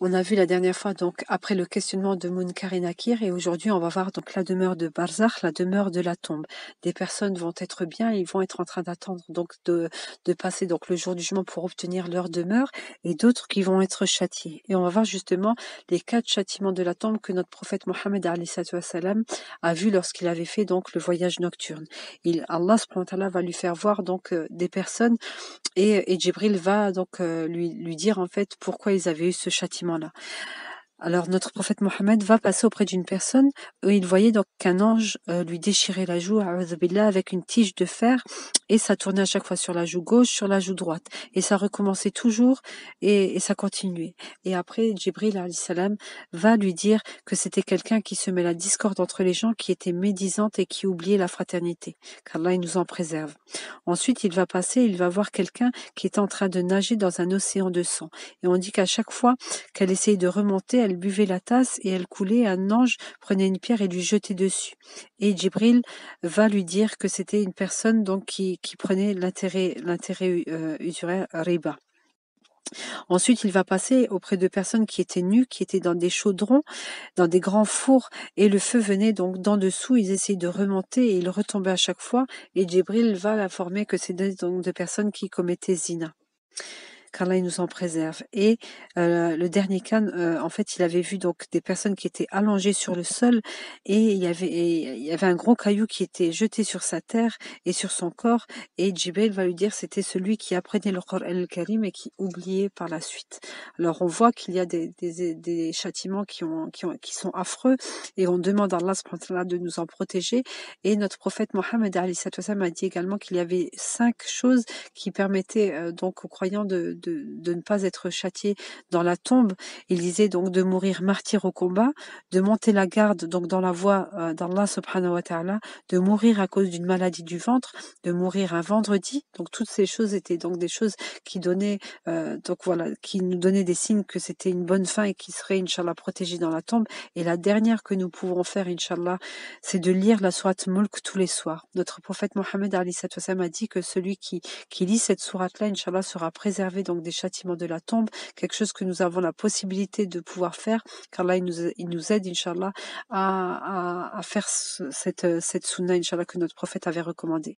On a vu la dernière fois donc après le questionnement de Munkar et Nakir et aujourd'hui on va voir donc la demeure de Barzakh, la demeure de la tombe. Des personnes vont être bien, ils vont être en train d'attendre donc de passer donc le jour du jugement pour obtenir leur demeure et d'autres qui vont être châtiés. Et on va voir justement les 4 châtiments de la tombe que notre prophète Mohammed alayhi salam a vu lorsqu'il avait fait donc le voyage nocturne. Allah subhanahu wa ta'ala va lui faire voir donc des personnes et Djibril va donc lui dire en fait pourquoi ils avaient eu ce châtiment-là. Alors notre prophète Mohammed va passer auprès d'une personne où il voyait donc qu'un ange lui déchirait la joue a'udhu billah, avec une tige de fer et ça tournait à chaque fois sur la joue gauche, sur la joue droite et ça recommençait toujours et ça continuait. Et après Djibril alayhi salam va lui dire que c'était quelqu'un qui semait la discorde entre les gens, qui était médisante et qui oubliait la fraternité, qu'Allah il nous en préserve. Ensuite il va passer, il va voir quelqu'un qui est en train de nager dans un océan de sang et on dit qu'à chaque fois qu'elle essayait de remonter, elle buvait la tasse et elle coulait. Un ange prenait une pierre et lui jetait dessus. Et Djibril va lui dire que c'était une personne donc qui prenait l'intérêt usuraire riba. Ensuite, il va passer auprès de personnes qui étaient nues, qui étaient dans des chaudrons, dans des grands fours, et le feu venait donc d'en dessous. Ils essayaient de remonter et ils retombaient à chaque fois. Et Djibril va l'informer que c'était donc des personnes qui commettaient zina. Qu'Allah il nous en préserve. Et le dernier cas, en fait, il avait vu donc des personnes qui étaient allongées sur le sol et il y avait un gros caillou qui était jeté sur sa terre et sur son corps. Et Djibril va lui dire c'était celui qui apprenait le Coran al-Karim et qui oubliait par la suite. Alors on voit qu'il y a des châtiments qui sont affreux et on demande à Allah subhanahu wa ta'ala de nous en protéger. Et notre prophète Mohammed alayhi salam a dit également qu'il y avait 5 choses qui permettait donc aux croyants de ne pas être châtiés dans la tombe. Il disait donc de mourir martyr au combat, de monter la garde donc dans la voie d'Allah subhanahu wa ta'ala, de mourir à cause d'une maladie du ventre, de mourir un vendredi. Donc toutes ces choses étaient donc des choses qui donnaient donc voilà, qui nous donnaient des signes que c'était une bonne fin et qui serait Inch'Allah protégé dans la tombe. Et la dernière que nous pouvons faire Inch'Allah, c'est de lire la sourate Mulk tous les soirs. Notre prophète Mohammed alayhi salam a dit que celui qui lit cette sourate-là, Inch'Allah, sera préservé donc des châtiments de la tombe, quelque chose que nous avons la possibilité de pouvoir faire, car là, il nous aide, Inch'Allah, à faire cette sunna, Inch'Allah, que notre prophète avait recommandé.